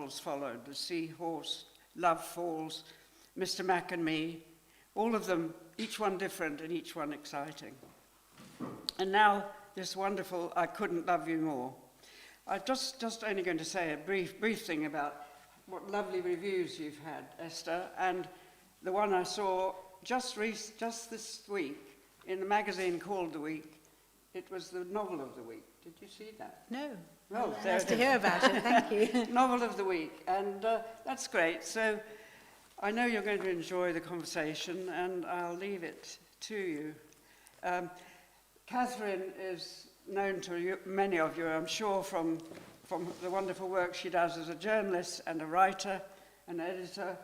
novels followed, The Seahorse, Love Falls, Mr. Mac and Me, all of them, each one different and each one exciting. And now this wonderful I Couldn't Love You More. I'm just only going to say a brief thing about what lovely reviews you've had, Esther, and the one I saw just this week in the magazine called The Week. It was the novel of the week. Did you see that? No. Oh, nice to hear about it, thank you. Novel of the week, and that's great. So I know you're going to enjoy the conversation, and I'll leave it to you. Catherine is known to you, many of you, I'm sure, from the wonderful work she does as a journalist and a writer, an editor,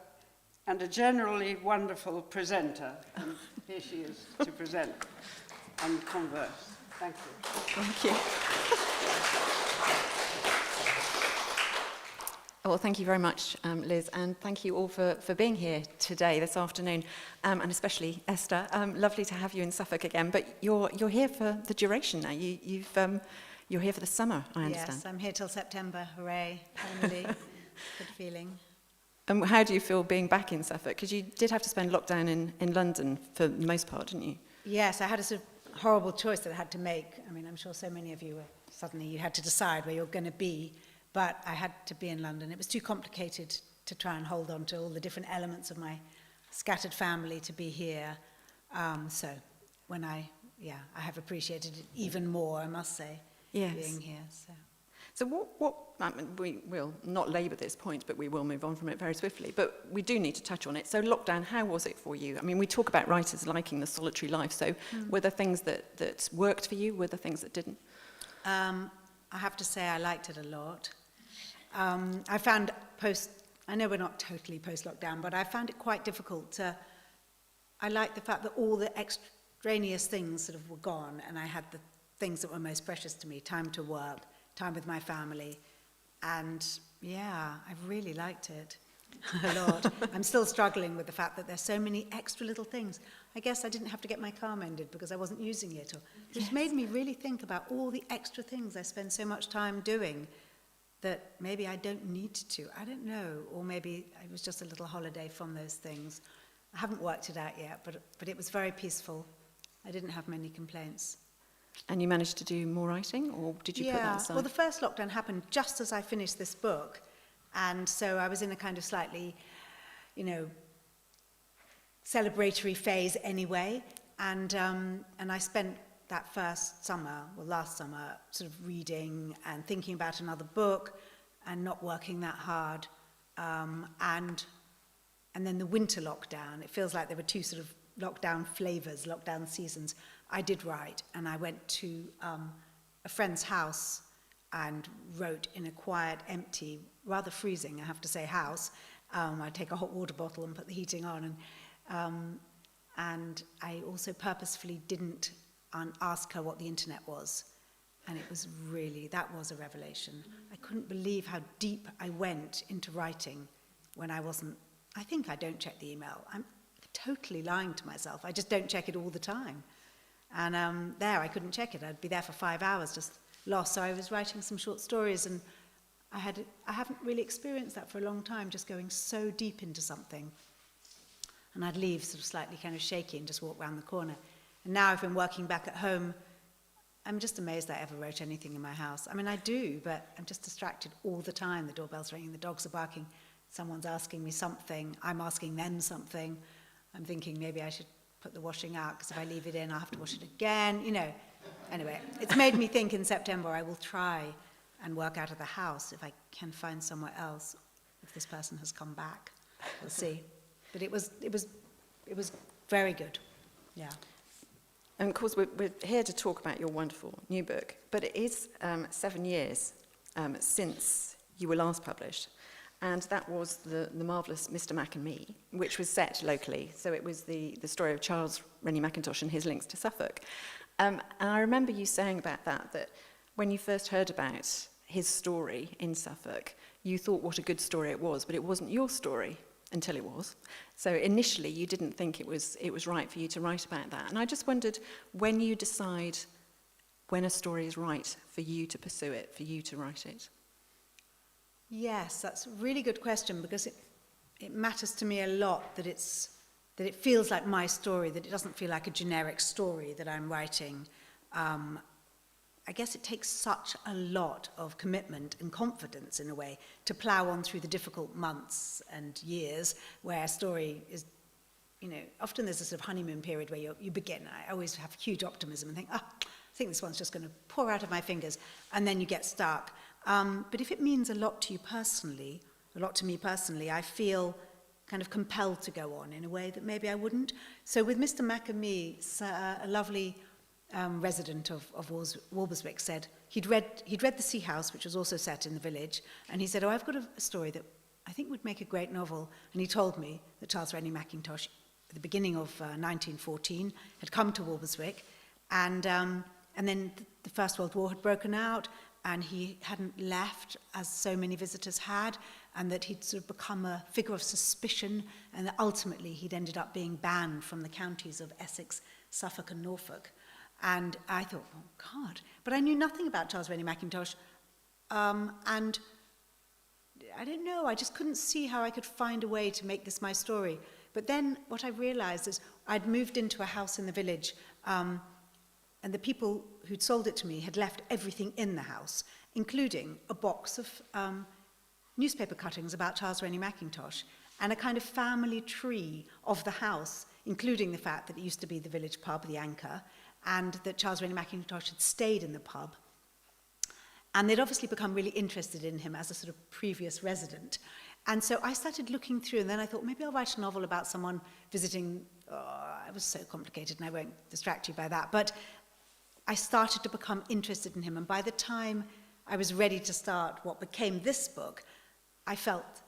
and a generally wonderful presenter. And here she is to present and converse. Thank you. Thank you. Well, thank you very much, Liz, and thank you all for being here today, this afternoon, and especially Esther. Lovely to have you in Suffolk again, but you're here for the duration now. You're here for the summer, I understand. Yes, I'm here till September. Hooray, finally. Good feeling. How do you feel being back in Suffolk? Because you did have to spend lockdown in London for the most part, didn't you? Yes, I had a sort of horrible choice that I had to make. I mean, I'm sure so many of you were, suddenly you had to decide where you're going to be. But I had to be in London. It was too complicated to try and hold on to all the different elements of my scattered family to be here. So when I have appreciated it even more, I must say, being here. So what I mean, we will not labour this point, but we will move on from it very swiftly. But we do need to touch on it. So lockdown, how was it for you? I mean, we talk about writers liking the solitary life. So were there things that worked for you? Were there things that didn't? I have to say I liked it a lot. I found I know we're not totally post-lockdown, but I found it quite difficult I liked the fact that all the extraneous things sort of were gone, and I had the things that were most precious to me, time to work, time with my family, and yeah, I really liked it a lot. I'm still struggling with the fact that there's so many extra little things. I guess I didn't have to get my car mended because I wasn't using it, which made me really think about all the extra things I spend so much time doing that maybe I don't need to. I don't know, or maybe it was just a little holiday from those things. I haven't worked it out yet, but it was very peaceful. I didn't have many complaints. And you managed to do more writing, or did you put that aside? Well, the first lockdown happened just as I finished this book, and so I was in a kind of slightly, celebratory phase anyway, and I spent that first summer, or last summer, sort of reading and thinking about another book and not working that hard. And then the winter lockdown, it feels like there were two sort of lockdown flavors, lockdown seasons. I did write, and I went to a friend's house and wrote in a quiet, empty, rather freezing, I have to say, house. I'd take a hot water bottle and put the heating on. And I also purposefully didn't ask her what the internet was. And that was a revelation. I couldn't believe how deep I went into writing when I think I don't check the email. I'm totally lying to myself. I just don't check it all the time. And I couldn't check it. I'd be there for 5 hours, just lost. So I was writing some short stories, and I haven't really experienced that for a long time, just going so deep into something. And I'd leave sort of slightly kind of shaky and just walk round the corner. And now I've been working back at home. I'm just amazed I ever wrote anything in my house. I mean, I do, but I'm just distracted all the time. The doorbell's ringing, the dogs are barking, someone's asking me something, I'm asking them something. I'm thinking maybe I should put the washing out, because if I leave it in, I'll have to wash it again, Anyway, it's made me think in September I will try and work out of the house if I can find somewhere else, if this person has come back. We'll see. But it was very good, yeah. And of course, we're here to talk about your wonderful new book, but it is 7 years since you were last published, and that was the marvellous Mr. Mac and Me, which was set locally. So it was the story of Charles Rennie Mackintosh and his links to Suffolk. And I remember you saying about that when you first heard about his story in Suffolk, you thought what a good story it was, but it wasn't your story until it was. So initially you didn't think it was right for you to write about that. And I just wondered, when you decide when a story is right for you to pursue it, for you to write it? Yes, that's a really good question, because it matters to me a lot that it feels like my story, that it doesn't feel like a generic story that I'm writing. I guess it takes such a lot of commitment and confidence, in a way, to plough on through the difficult months and years where a story is, often there's a sort of honeymoon period where you begin. I always have huge optimism and think, I think this one's just going to pour out of my fingers, and then you get stuck. But if it means a lot to you personally, a lot to me personally, I feel kind of compelled to go on in a way that maybe I wouldn't. So with Mr. Mac and Me, a lovely resident of Walberswick said he'd read The Sea House, which was also set in the village, and he said, I've got a story that I think would make a great novel. And he told me that Charles Rennie Mackintosh, at the beginning of 1914, had come to Walberswick, and then the First World War had broken out, and he hadn't left, as so many visitors had, and that he'd sort of become a figure of suspicion, and that ultimately he'd ended up being banned from the counties of Essex, Suffolk and Norfolk. And I thought, oh, God. But I knew nothing about Charles Rennie Mackintosh. And I don't know, I just couldn't see how I could find a way to make this my story. But then what I realized is I'd moved into a house in the village, and the people who'd sold it to me had left everything in the house, including a box of newspaper cuttings about Charles Rennie Mackintosh, and a kind of family tree of the house, including the fact that it used to be the village pub, the Anchor, and that Charles Rennie Mackintosh had stayed in the pub. And they'd obviously become really interested in him as a sort of previous resident. And so I started looking through, and then I thought, maybe I'll write a novel about someone visiting. It was so complicated, and I won't distract you by that. But I started to become interested in him, and by the time I was ready to start what became this book, I felt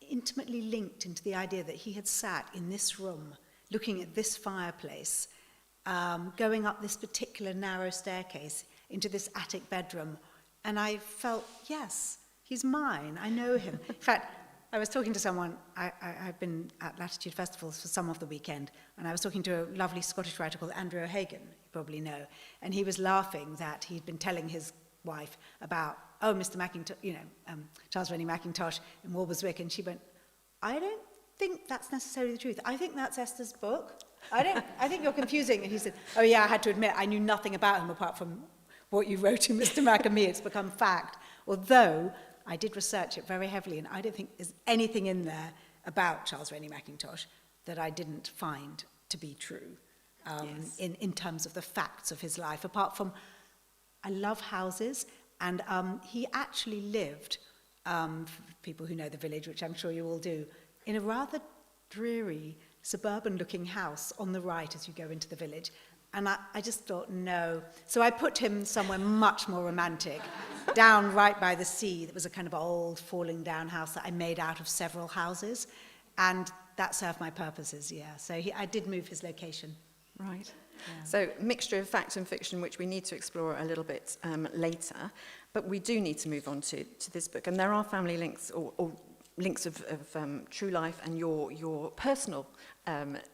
intimately linked into the idea that he had sat in this room, looking at this fireplace, going up this particular narrow staircase into this attic bedroom, and I felt, yes, he's mine, I know him. In fact, I was talking to someone, I've been at Latitude Festivals for some of the weekend, and I was talking to a lovely Scottish writer called Andrew O'Hagan, you probably know, and he was laughing that he'd been telling his wife about, Mr. Mackintosh, Charles Rennie Mackintosh in Walberswick, and she went, I don't think that's necessarily the truth. I think that's Esther's book. I think you're confusing. And he said, oh yeah, I had to admit, I knew nothing about him apart from what you wrote in Mr. Mac and Me. It's become fact. Although I did research it very heavily, and I don't think there's anything in there about Charles Rennie Mackintosh that I didn't find to be true in terms of the facts of his life, apart from I love houses, and he actually lived, for people who know the village, which I'm sure you all do, in a rather dreary, suburban-looking house on the right as you go into the village. And I just thought, no. So I put him somewhere much more romantic, down right by the sea. That was a kind of old, falling-down house that I made out of several houses. And that served my purposes, yeah. So I did move his location. Right. Yeah. So mixture of fact and fiction, which we need to explore a little bit later. But we do need to move on to this book. And there are family links or links of true life and your personal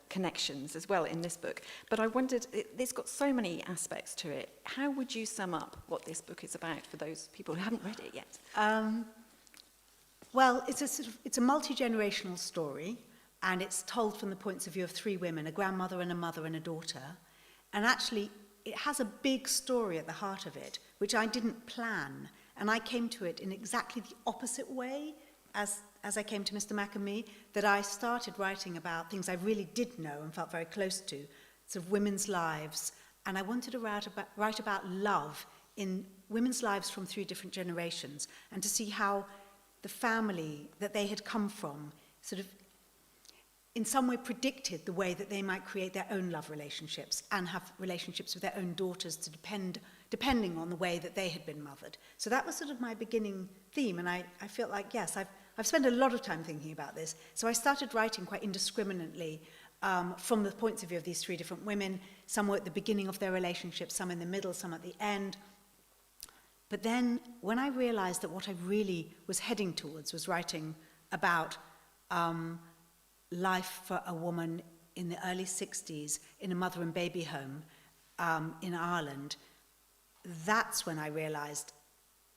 connections as well in this book. But I wondered, it's got so many aspects to it. How would you sum up what this book is about for those people who haven't read it yet? Well, it's a multi-generational story, and it's told from the points of view of three women, a grandmother and a mother and a daughter. And actually, it has a big story at the heart of it, which I didn't plan. And I came to it in exactly the opposite way as I came to Mr. Mac and Me, that I started writing about things I really did know and felt very close to, sort of women's lives. And I wanted to write about love in women's lives from three different generations, and to see how the family that they had come from sort of in some way predicted the way that they might create their own love relationships and have relationships with their own daughters to depending on the way that they had been mothered. So that was sort of my beginning theme, and I felt like, yes, I've spent a lot of time thinking about this. So I started writing quite indiscriminately from the points of view of these three different women. Some were at the beginning of their relationship, some in the middle, some at the end. But then when I realized that what I really was heading towards was writing about life for a woman in the early 60s in a mother and baby home in Ireland, that's when I realized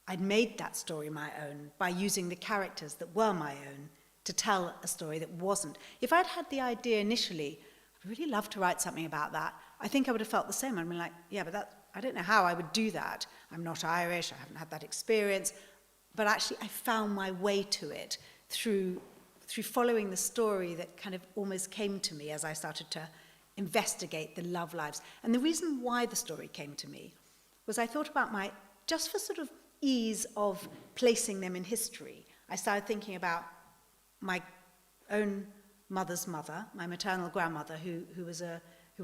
I'd made that story my own by using the characters that were my own to tell a story that wasn't. If I'd had the idea initially, I'd really love to write something about that, I think I would have felt the same. I'd been like, yeah, but I don't know how I would do that. I'm not Irish, I haven't had that experience. But actually, I found my way to it through following the story that kind of almost came to me as I started to investigate the love lives. And the reason why the story came to me was I thought about just for sort of ease of placing them in history, I started thinking about my own mother's mother, my maternal grandmother, who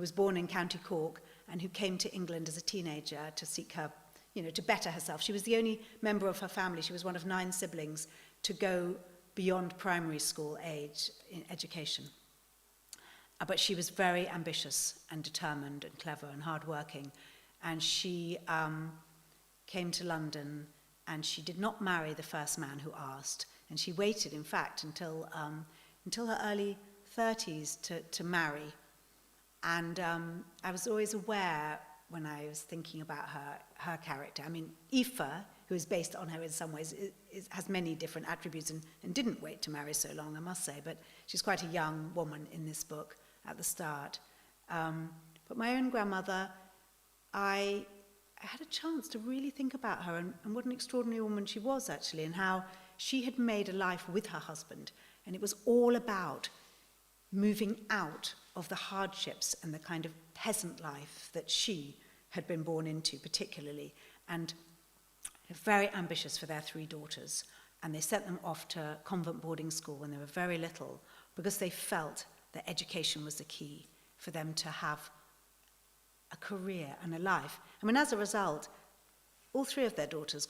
was born in County Cork and who came to England as a teenager to seek her, to better herself. She was the only member of her family. She was one of 9 siblings to go beyond primary school age in education. But she was very ambitious and determined and clever and hardworking. And she came to London, and she did not marry the first man who asked. And she waited, in fact, until her early 30s to marry. And I was always aware when I was thinking about her character. I mean, Aoife, who is based on her in some ways, has many different attributes and didn't wait to marry so long, I must say. But she's quite a young woman in this book at the start. But my own grandmother, I had a chance to really think about her and what an extraordinary woman she was, actually, and how she had made a life with her husband. And it was all about moving out of the hardships and the kind of peasant life that she had been born into, particularly, and very ambitious for their 3 daughters. And they sent them off to convent boarding school when they were very little because they felt that education was the key for them to have a career and a life. I mean, as a result, all 3 of their daughters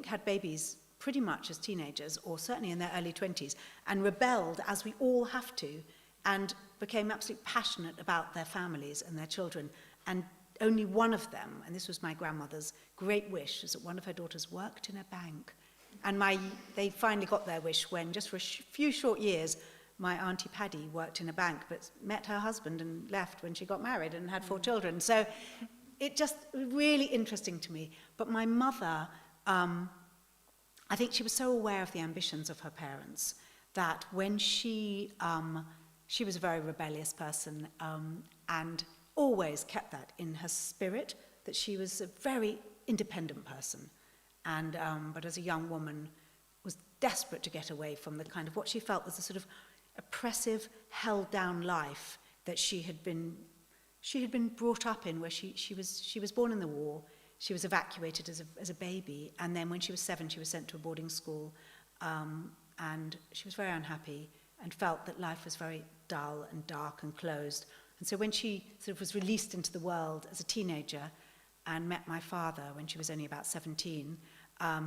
had babies pretty much as teenagers, or certainly in their early 20s, and rebelled, as we all have to, and became absolutely passionate about their families and their children. And only one of them, and this was my grandmother's great wish, is that one of her daughters worked in a bank. And they finally got their wish when, just for a few short years, my Auntie Paddy worked in a bank, but met her husband and left when she got married and had 4 children. So it just really interesting to me. But my mother, I think she was so aware of the ambitions of her parents that when she was a very rebellious person and always kept that in her spirit, that she was a very independent person. And but as a young woman, was desperate to get away from the kind of what she felt was a sort of oppressive, held-down life that she had been brought up in, where she was born in the war. She was evacuated as a baby, and then when she was 7, she was sent to a boarding school, and she was very unhappy and felt that life was very dull and dark and closed. And so when she sort of was released into the world as a teenager and met my father when she was only about 17,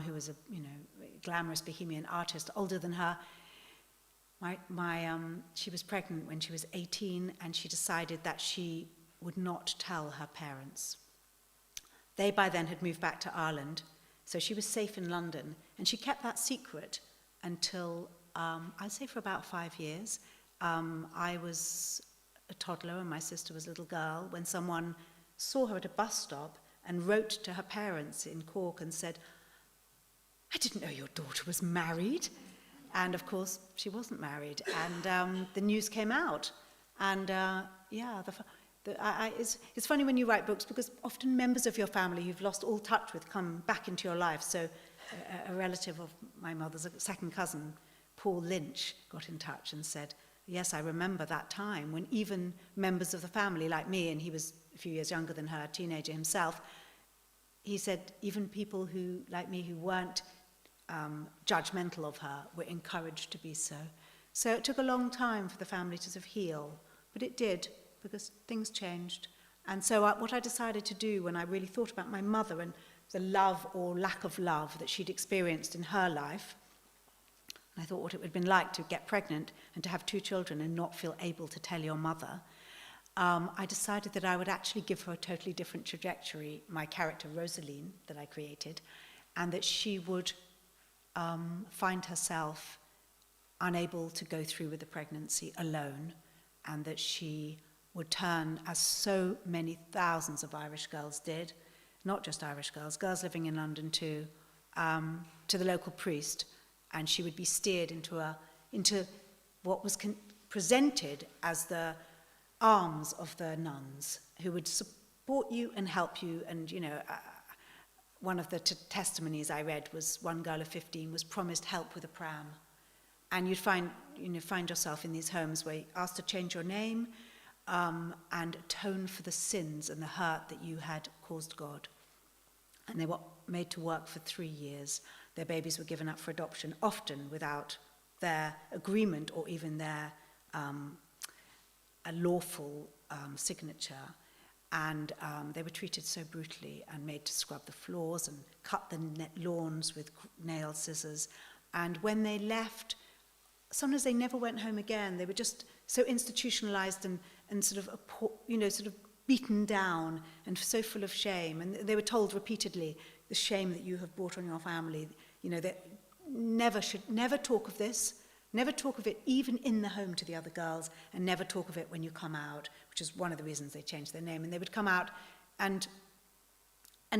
who was a glamorous bohemian artist, older than her, she was pregnant when she was 18, and she decided that she would not tell her parents. They by then had moved back to Ireland, so she was safe in London, and she kept that secret until, I'd say for about 5 years. I was a toddler and my sister was a little girl when someone saw her at a bus stop and wrote to her parents in Cork and said, "I didn't know your daughter was married." And of course, she wasn't married, and the news came out. And it's funny when you write books, because often members of your family you've lost all touch with come back into your life. So a relative of my mother's, a second cousin, Paul Lynch, got in touch and said, "Yes, I remember that time when even members of the family like me," and he was a few years younger than her, a teenager himself, he said even people who, like me, who weren't judgmental of her were encouraged to be so. So it took a long time for the family to sort of heal, but it did, because things changed. And so what I decided to do when I really thought about my mother and the love or lack of love that she'd experienced in her life, and I thought what it would have been like to get pregnant and to have 2 children and not feel able to tell your mother, I decided that I would actually give her a totally different trajectory, my character Rosaline that I created, and that she would find herself unable to go through with the pregnancy alone, and that she would turn, as so many thousands of Irish girls did, not just Irish girls living in London too, to the local priest, and she would be steered into what was presented as the arms of the nuns, who would support you and help you. And one of the testimonies I read was one girl of 15 was promised help with a pram, and you'd find yourself in these homes where you're asked to change your name and atone for the sins and the hurt that you had caused God. And they were made to work for 3 years. Their babies were given up for adoption, often without their agreement or even their a lawful signature. And they were treated so brutally and made to scrub the floors and cut the lawns with nail scissors. And when they left, sometimes they never went home again. They were just so institutionalized and sort of beaten down and so full of shame. And they were told repeatedly, the shame that you have brought on your family, that never talk of this, never talk of it even in the home to the other girls, and never talk of it when you come out, which is one of the reasons they changed their name. And they would come out and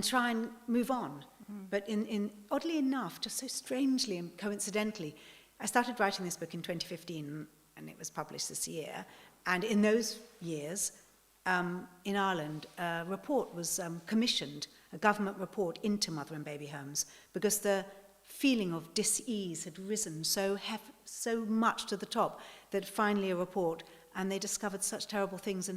try and move on. But in oddly enough, just so strangely and coincidentally, I started writing this book in 2015, and it was published this year. And in those years, in Ireland, a report was commissioned, a government report into mother and baby homes, because the feeling of dis-ease had risen so much to the top that finally a report, and they discovered such terrible things,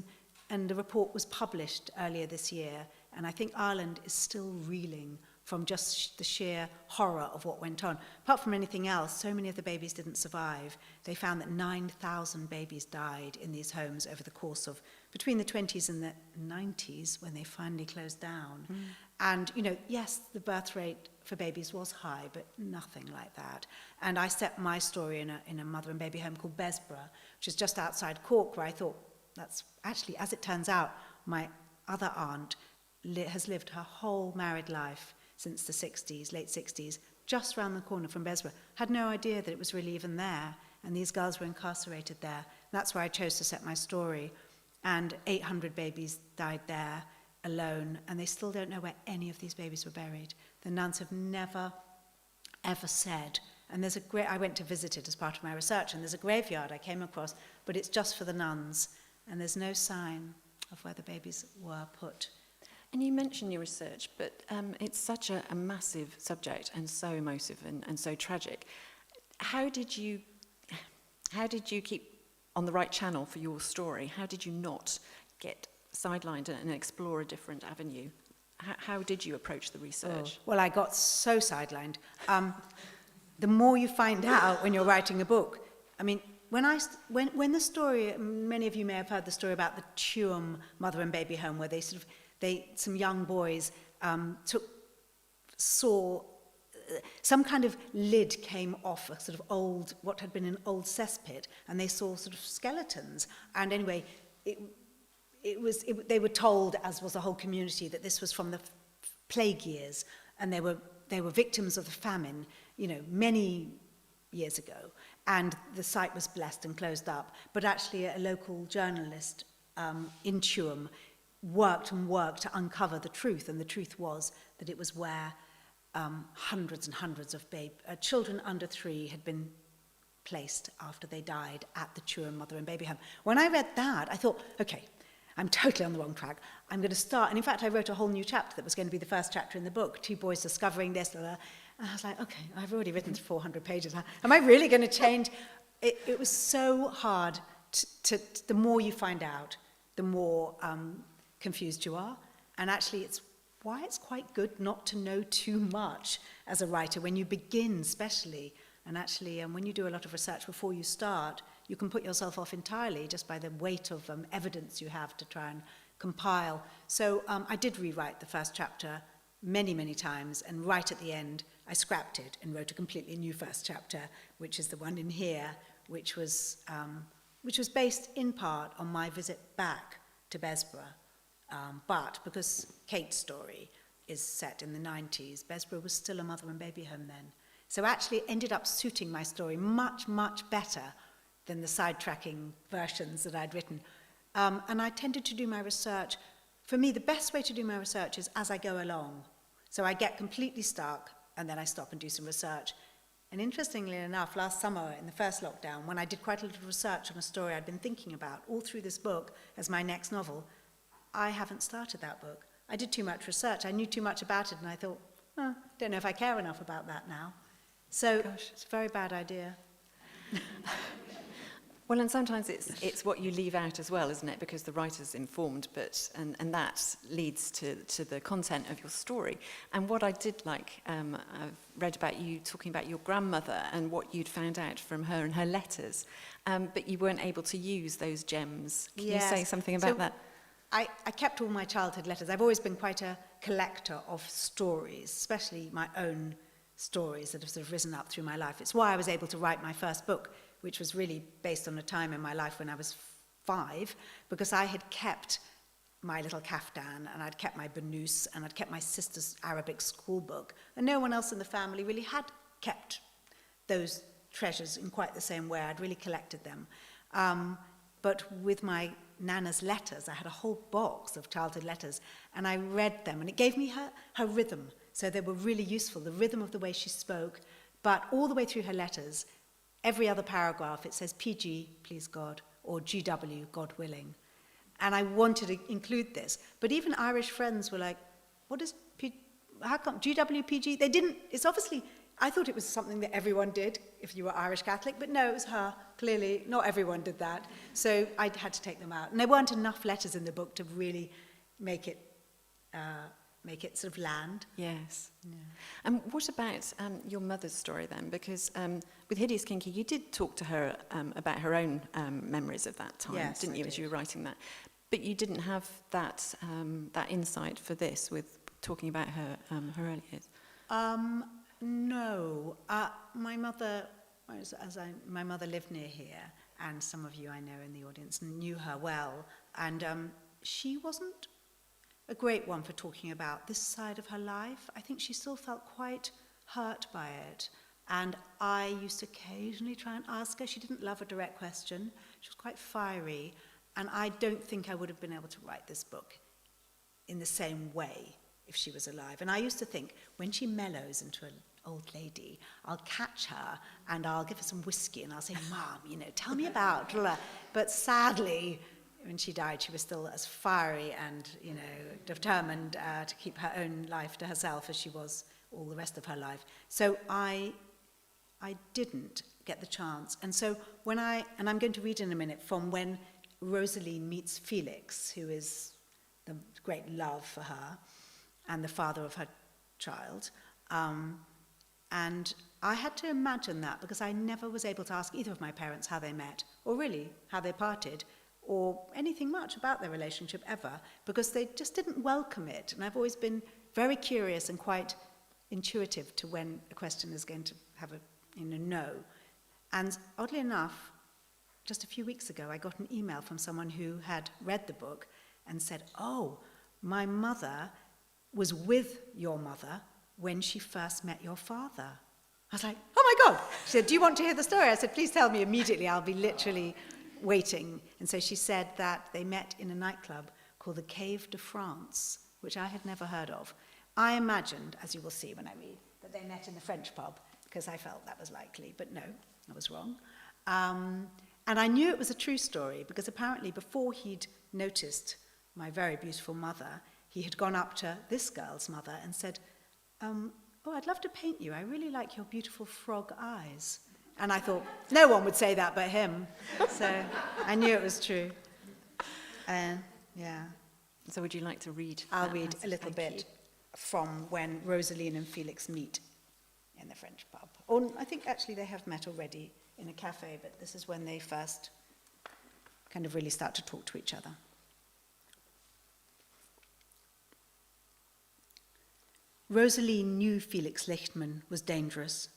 and the report was published earlier this year. And I think Ireland is still reeling from just the sheer horror of what went on. Apart from anything else, so many of the babies didn't survive. They found that 9,000 babies died in these homes over the course of between the 20s and the 90s, when they finally closed down. And, yes, the birth rate for babies was high, but nothing like that. And I set my story in a mother and baby home called Besborough, which is just outside Cork, where I thought, that's actually, as it turns out, my other aunt has lived her whole married life since the 60s, late 60s, just round the corner from Besborough. Had no idea that it was really even there, and these girls were incarcerated there. That's where I chose to set my story. And 800 babies died there alone, and they still don't know where any of these babies were buried. The nuns have never, ever said. And I went to visit it as part of my research, and there's a graveyard I came across, but it's just for the nuns, and there's no sign of where the babies were put. And you mentioned your research, but it's such a massive subject and so emotive and so tragic. How did you keep on the right channel for your story? How did you not get sidelined and explore a different avenue? How did you approach the research? Well, I got so sidelined. The more you find out when you're writing a book, I mean, when the story, many of you may have heard the story about the Tuam mother and baby home, where some young boys saw some kind of lid came off a sort of what had been an old cesspit, and they saw sort of skeletons. And anyway, they were told, as was the whole community, that this was from the plague years, and they were victims of the famine, many years ago. And the site was blessed and closed up. But actually, a local journalist in Tuam worked to uncover the truth, and the truth was that it was where hundreds and hundreds of children under 3 had been placed after they died at the Tuam mother and baby home. When I read that, I thought, okay, I'm totally on the wrong track. I'm going to start, and in fact, I wrote a whole new chapter that was going to be the first chapter in the book, 2 boys discovering this, and I was like, okay, I've already written 400 pages. Am I really going to change? It was so hard. The more you find out, the more confused you are. And actually, it's quite good not to know too much as a writer when you begin, especially. And actually, when you do a lot of research before you start, you can put yourself off entirely just by the weight of evidence you have to try and compile. So I did rewrite the first chapter many, many times, and right at the end, I scrapped it and wrote a completely new first chapter, which is the one in here, which was based in part on my visit back to Besborough. But because Kate's story is set in the 90s, Besborough was still a mother and baby home then. So actually it ended up suiting my story much, much better than the sidetracking versions that I'd written. And I tended to do my research for me, the best way to do my research is as I go along. So I get completely stuck, and then I stop and do some research. And interestingly enough, last summer in the first lockdown, when I did quite a little research on a story I'd been thinking about all through this book as my next novel, I haven't started that book. I did too much research. I knew too much about it, and I thought, don't know if I care enough about that now. So it's a very bad idea. Well, and sometimes it's what you leave out as well, isn't it? Because the writer's informed, and that leads to the content of your story. And what I did like, I've read about you talking about your grandmother and what you'd found out from her and her letters, but you weren't able to use those gems. Can you say something about that? I kept all my childhood letters. I've always been quite a collector of stories, especially my own stories that have sort of risen up through my life. It's why I was able to write my first book, which was really based on a time in my life when I was 5, because I had kept my little kaftan, and I'd kept my burnous, and I'd kept my sister's Arabic school book, and no one else in the family really had kept those treasures in quite the same way. I'd really collected them. But with my Nana's letters, I had a whole box of childhood letters, and I read them, and it gave me her rhythm. So they were really useful, the rhythm of the way she spoke, but all the way through her letters, every other paragraph, it says PG, please God, or GW, God willing. And I wanted to include this. But even Irish friends were like, what is how come GW, PG? They didn't, it's obviously, I thought it was something that everyone did if you were Irish Catholic, but no, it was her. Clearly, not everyone did that. So I had to take them out. And there weren't enough letters in the book to really make it sort of land. Yes. Yeah. And what about your mother's story then? Because with Hideous Kinky, you did talk to her about her own memories of that time, yes, didn't you, as you were writing that? But you didn't have that insight for this with talking about her early years. No. My mother, my mother lived near here, and some of you I know in the audience knew her well, and she wasn't a great one for talking about this side of her life. I think she still felt quite hurt by it. And I used to occasionally try and ask her. She didn't love a direct question. She was quite fiery. And I don't think I would have been able to write this book in the same way if she was alive. And I used to think, when she mellows into an old lady, I'll catch her and I'll give her some whiskey and I'll say, Mom, tell me about... But sadly, when she died, she was still as fiery and, determined to keep her own life to herself as she was all the rest of her life. So I didn't get the chance. And so and I'm going to read in a minute from when Rosalie meets Felix, who is the great love for her and the father of her child. And I had to imagine that because I never was able to ask either of my parents how they met, or really how they parted, or anything much about their relationship ever, because they just didn't welcome it. And I've always been very curious and quite intuitive to when a question is going to have a no. And oddly enough, just a few weeks ago, I got an email from someone who had read the book and said, oh, my mother was with your mother when she first met your father. I was like, oh my God. She said, do you want to hear the story? I said, please tell me immediately. I'll be literally waiting. And so she said that they met in a nightclub called the Cave de France, which I had never heard of. I imagined, as you will see when I read, that they met in the French pub, because I felt that was likely, but no, I was wrong. And I knew it was a true story, because apparently before he'd noticed my very beautiful mother, he had gone up to this girl's mother and said, oh, I'd love to paint you. I really like your beautiful frog eyes. And I thought, no one would say that but him. So I knew it was true. Yeah. So would you like to read? I'll read a little bit from when Rosaline and Felix meet in the French pub. Or I think actually they have met already in a cafe, but this is when they first kind of really start to talk to each other. Rosaline knew Felix Lichtmann was dangerous.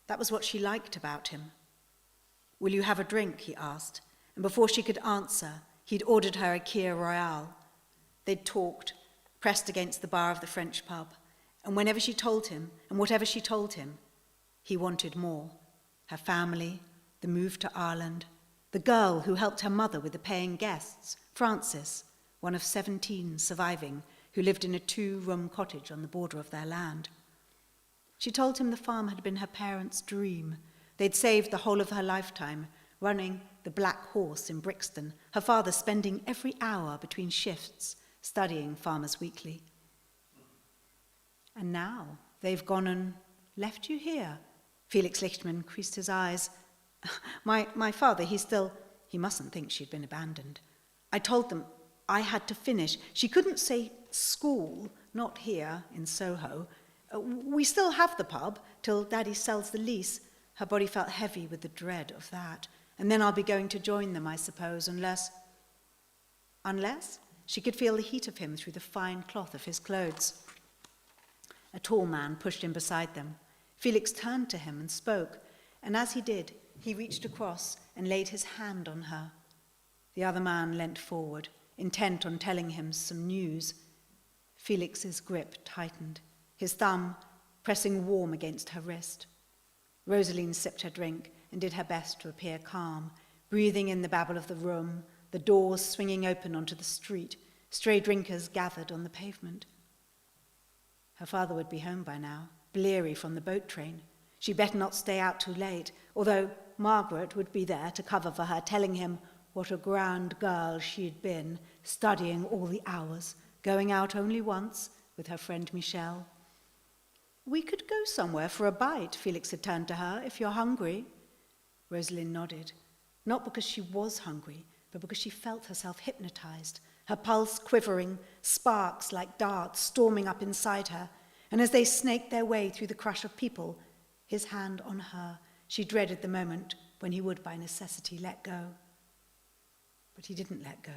That was what she liked about him. Will you have a drink, he asked, and before she could answer, he'd ordered her a Kir Royale. They'd talked, pressed against the bar of the French pub, and whenever she told him, and whatever she told him, he wanted more. Her family, the move to Ireland, the girl who helped her mother with the paying guests, Frances, one of 17 surviving, who lived in a 2-room cottage on the border of their land. She told him the farm had been her parents' dream. They'd saved the whole of her lifetime, running the Black Horse in Brixton, her father spending every hour between shifts studying Farmers Weekly. And now they've gone and left you here. Felix Lichtman creased his eyes. My father, he mustn't think she'd been abandoned. I told them I had to finish. She couldn't say school, not here in Soho. We still have the pub till Daddy sells the lease. Her body felt heavy with the dread of that. And then I'll be going to join them, I suppose, unless she could feel the heat of him through the fine cloth of his clothes. A tall man pushed in beside them. Felix turned to him and spoke, and as he did, he reached across and laid his hand on her. The other man leant forward, intent on telling him some news. Felix's grip tightened, his thumb pressing warm against her wrist. Rosaline sipped her drink and did her best to appear calm, breathing in the babble of the room, the doors swinging open onto the street, stray drinkers gathered on the pavement. Her father would be home by now, bleary from the boat train. She'd better not stay out too late, although Margaret would be there to cover for her, telling him what a grand girl she'd been, studying all the hours, going out only once with her friend Michelle. We could go somewhere for a bite, Felix had turned to her, if you're hungry. Rosalind nodded, not because she was hungry, but because she felt herself hypnotized, her pulse quivering, sparks like darts storming up inside her, and as they snaked their way through the crush of people, his hand on her, she dreaded the moment when he would by necessity let go. But he didn't let go.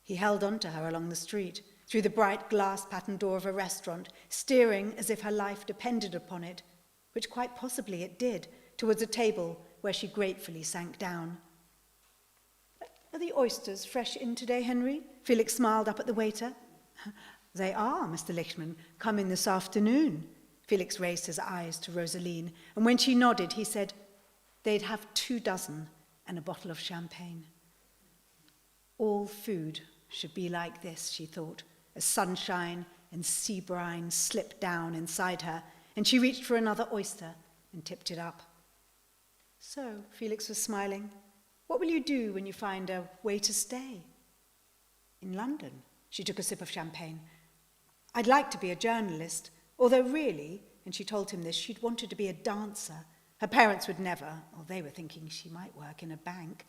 He held on to her along the street, through the bright glass-patterned door of a restaurant, steering as if her life depended upon it, which quite possibly it did, towards a table where she gratefully sank down. Are the oysters fresh in today, Henry? Felix smiled up at the waiter. They are, Mr. Lichtman. Come in this afternoon. Felix raised his eyes to Rosaline, and when she nodded, he said they'd have 24 and a bottle of champagne. All food should be like this, she thought, as sunshine and sea brine slipped down inside her, and she reached for another oyster and tipped it up. So, Felix was smiling, what will you do when you find a way to stay? In London, she took a sip of champagne. I'd like to be a journalist, although really, and she told him this, she'd wanted to be a dancer. Her parents would never, or they were thinking she might work in a bank.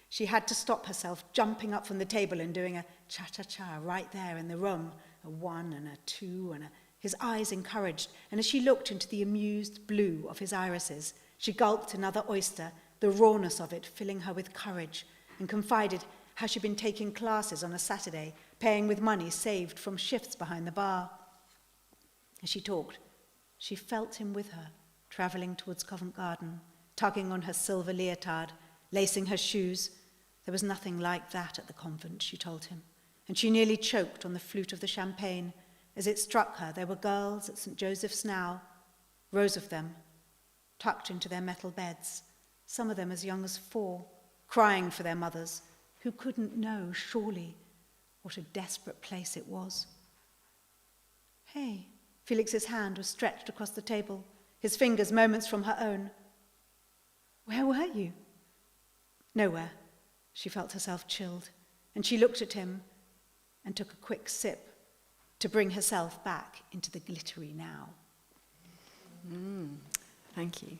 She had to stop herself jumping up from the table and doing a cha-cha-cha right there in the room, a 1 and a 2 and a... His eyes encouraged, and as she looked into the amused blue of his irises, she gulped another oyster, the rawness of it filling her with courage, and confided how she'd been taking classes on a Saturday, paying with money saved from shifts behind the bar. As she talked, she felt him with her, travelling towards Covent Garden, tugging on her silver leotard, lacing her shoes. There was nothing like that at the convent, she told him, and she nearly choked on the flute of the champagne. As it struck her, there were girls at St. Joseph's now, rows of them, tucked into their metal beds, some of them as young as 4, crying for their mothers, who couldn't know, surely, what a desperate place it was. Hey, Felix's hand was stretched across the table, his fingers moments from her own. Where were you? Nowhere. She felt herself chilled, and she looked at him and took a quick sip to bring herself back into the glittery now. Thank you.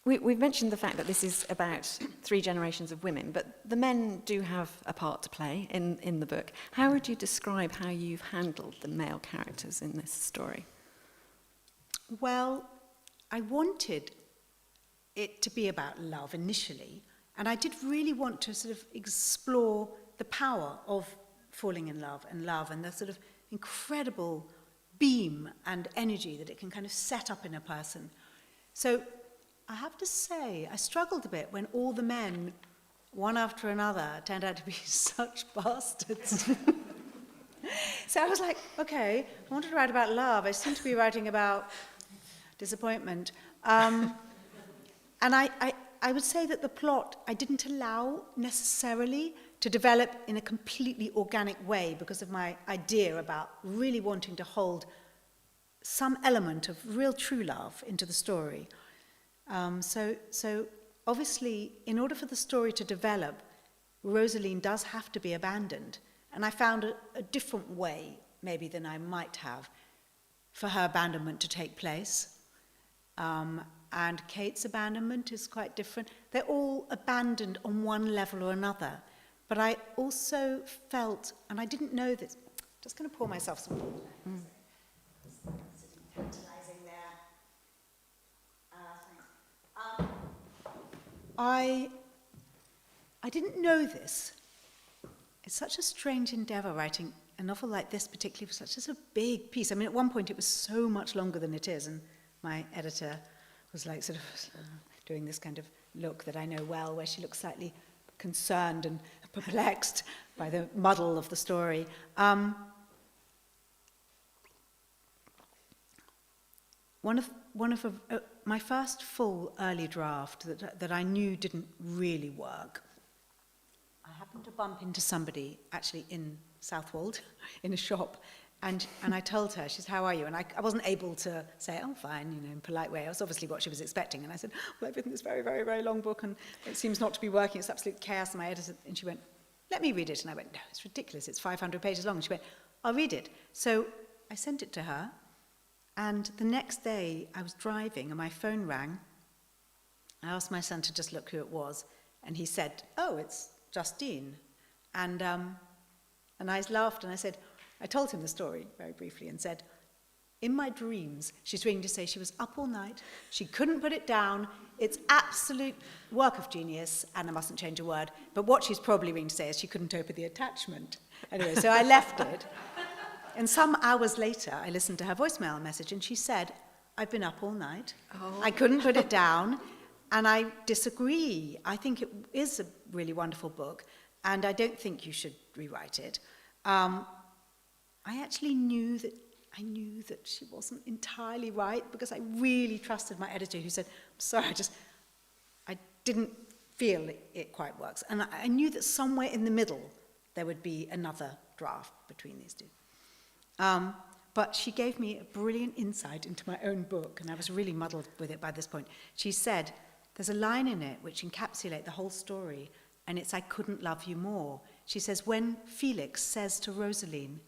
We've mentioned the fact that this is about 3 generations of women, but the men do have a part to play in the book. How would you describe how you've handled the male characters in this story? Well, I wanted it to be about love initially, and I did really want to sort of explore the power of falling in love and the sort of incredible beam and energy that it can kind of set up in a person. So I have to say, I struggled a bit when all the men, one after another, turned out to be such bastards. So I was like, okay, I wanted to write about love. I seem to be writing about disappointment. And I I would say that the plot I didn't allow necessarily to develop in a completely organic way because of my idea about really wanting to hold some element of real true love into the story. So obviously, in order for the story to develop, Rosaline does have to be abandoned. And I found a different way, maybe, than I might have, for her abandonment to take place. And Kate's abandonment is quite different. They're all abandoned on one level or another. But I also felt, and I didn't know this, just going to pour myself some water. Tantalizing there. I didn't know this. It's such a strange endeavour writing a novel like this, particularly for such a big piece. I mean, at one point it was so much longer than it is, and my editor was like sort of doing this kind of look that I know well, where she looks slightly concerned and perplexed by the muddle of the story. One of my first full early draft that I knew didn't really work, I happened to bump into somebody actually in Southwold in a shop, and I told her, she said, "How are you?" And I wasn't able to say, "Oh, fine," in a polite way. It was obviously what she was expecting. And I said, "Well, I've written this very, very, very long book, and it seems not to be working. It's absolute chaos." And my editor, and she went, "Let me read it." And I went, "No, it's ridiculous. It's 500 pages long." And she went, "I'll read it." So I sent it to her, and the next day I was driving and my phone rang. I asked my son to just look who it was, and he said, "Oh, it's Justine." And I laughed and I said, I told him the story very briefly and said, "In my dreams, she's ringing to say she was up all night, she couldn't put it down, it's absolute work of genius, and I mustn't change a word, but what she's probably ringing to say is she couldn't open the attachment." Anyway, so I left it. And some hours later, I listened to her voicemail message, and she said, "I've been up all night, I couldn't put it down, and I disagree. I think it is a really wonderful book, and I don't think you should rewrite it." I actually knew that she wasn't entirely right, because I really trusted my editor, who said, "I'm sorry, I didn't feel it quite works." And I knew that somewhere in the middle there would be another draft between these two. But she gave me a brilliant insight into my own book, and I was really muddled with it by this point. She said, there's a line in it which encapsulates the whole story, and it's, "I couldn't love you more." She says, when Felix says to Rosaline,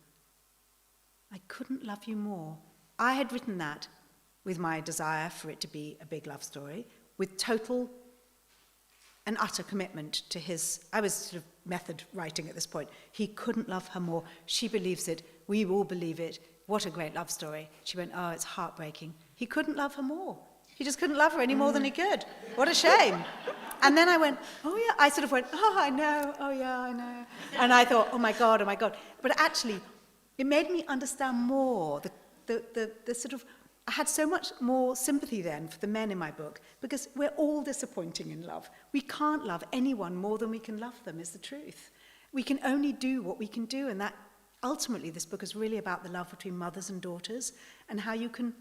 "I couldn't love you more," I had written that with my desire for it to be a big love story, with total and utter commitment to his, I was sort of method writing at this point. He couldn't love her more. She believes it. We all believe it. What a great love story. She went, "Oh, it's heartbreaking. He couldn't love her more. He just couldn't love her any more than he could. What a shame." And then I went, "Oh, yeah." I sort of went, "Oh, I know. Oh, yeah, I know." And I thought, oh, my God, oh, my God. But actually, it made me understand more the sort of, I had so much more sympathy then for the men in my book, because we're all disappointing in love. We can't love anyone more than we can love them, is the truth. We can only do what we can do, and that ultimately this book is really about the love between mothers and daughters, and how you can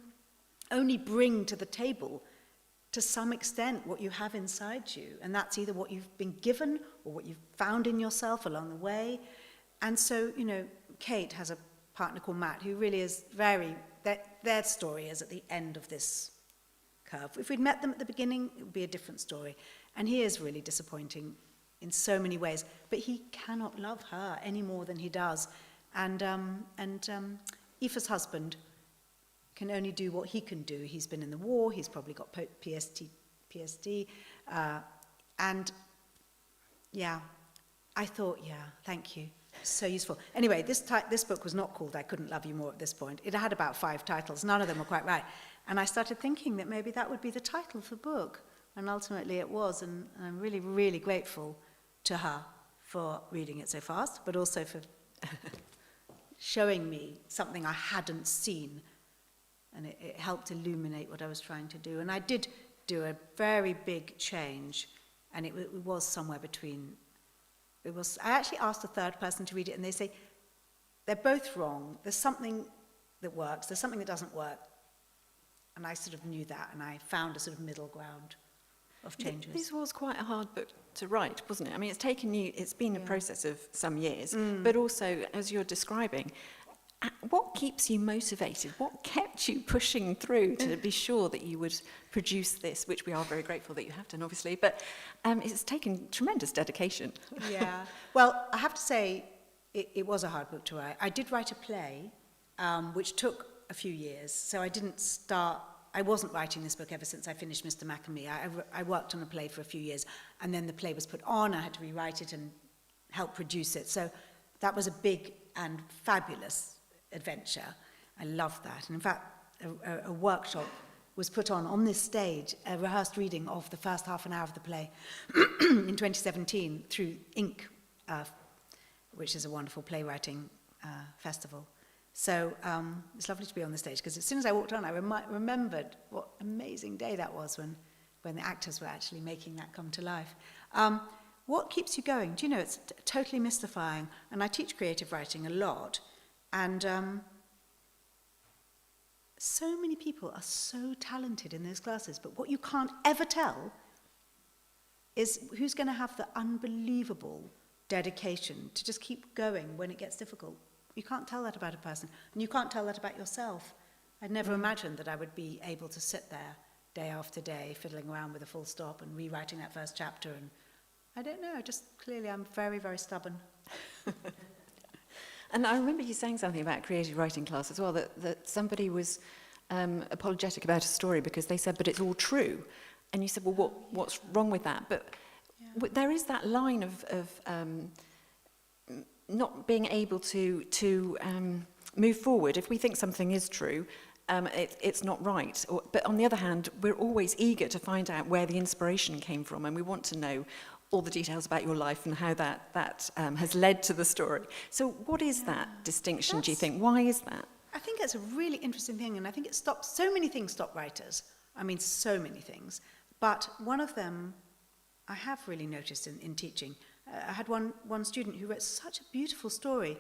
only bring to the table, to some extent, what you have inside you, and that's either what you've been given or what you've found in yourself along the way. And so, you know, Kate has a partner called Matt, who really is very, their story is at the end of this curve. If we'd met them at the beginning, it would be a different story. And he is really disappointing in so many ways, but he cannot love her any more than he does. And Aoife's husband can only do what he can do. He's been in the war, he's probably got PSD, and yeah, I thought, yeah, thank you. So useful. Anyway, this book was not called I Couldn't Love You More at this point. It had about 5 titles. None of them were quite right. And I started thinking that maybe that would be the title of the book. And ultimately it was. And I'm really, really grateful to her for reading it so fast, but also for showing me something I hadn't seen. And it helped illuminate what I was trying to do. And I did do a very big change. And it was somewhere between... I actually asked a third person to read it, and they say, they're both wrong. There's something that works, there's something that doesn't work. And I sort of knew that, and I found a sort of middle ground. of changes. This was quite a hard book to write, wasn't it? I mean, it's been a process of some years, but also, as you're describing, what keeps you motivated? What kept you pushing through to be sure that you would produce this, which we are very grateful that you have done, obviously, but it's taken tremendous dedication. Yeah. Well, I have to say, it was a hard book to write. I did write a play, which took a few years, so I wasn't writing this book ever since I finished Mr. Mac and Me. I worked on a play for a few years, and then the play was put on. I had to rewrite it and help produce it. So that was a big and fabulous adventure. I loved that. And in fact, a workshop was put on this stage, a rehearsed reading of the first half an hour of the play in 2017 through Inc., which is a wonderful playwriting festival. So it's lovely to be on the stage, because as soon as I walked on, I remembered what amazing day that was when the actors were actually making that come to life. What keeps you going? Do you know, it's totally mystifying. And I teach creative writing a lot. And so many people are so talented in those classes, but what you can't ever tell is who's going to have the unbelievable dedication to just keep going when it gets difficult. You can't tell that about a person, and you can't tell that about yourself. I'd never imagined that I would be able to sit there day after day, fiddling around with a full stop and rewriting that first chapter, and I don't know, just clearly I'm very, very stubborn. And I remember you saying something about creative writing class as well, that somebody was apologetic about a story because they said, but it's all true. And you said, well, what's wrong with that? But there is that line of not being able to move forward. If we think something is true, it's not right. But on the other hand, we're always eager to find out where the inspiration came from, and we want to know all the details about your life and how that has led to the story. So what is that distinction, do you think? Why is that? I think it's a really interesting thing, and I think it stops, so many things stop writers. I mean, so many things. But one of them I have really noticed in teaching. I had one student who wrote such a beautiful story.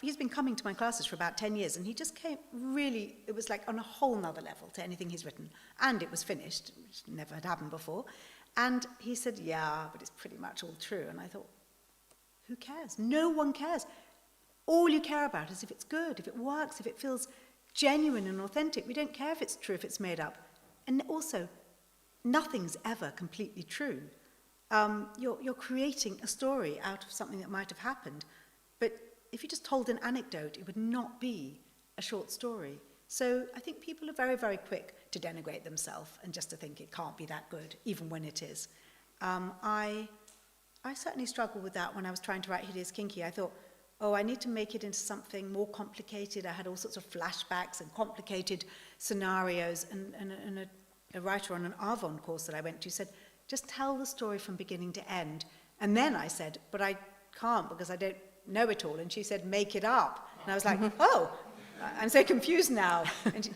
He's been coming to my classes for about 10 years, and he just came really, it was like on a whole nother level to anything he's written. And it was finished, which never had happened before. And he said, yeah, but it's pretty much all true. And I thought, who cares? No one cares. All you care about is if it's good, if it works, if it feels genuine and authentic. We don't care if it's true, if it's made up. And also, nothing's ever completely true. You're creating a story out of something that might have happened. But if you just told an anecdote, it would not be a short story. So I think people are very, very quick to denigrate themselves and just to think it can't be that good, even when it is. I certainly struggled with that when I was trying to write Hideous Kinky. I thought, I need to make it into something more complicated. I had all sorts of flashbacks and complicated scenarios. And a writer on an Avon course that I went to said, just tell the story from beginning to end. And then I said, but I can't because I don't know it all. And she said, make it up. And I was like, I'm so confused now.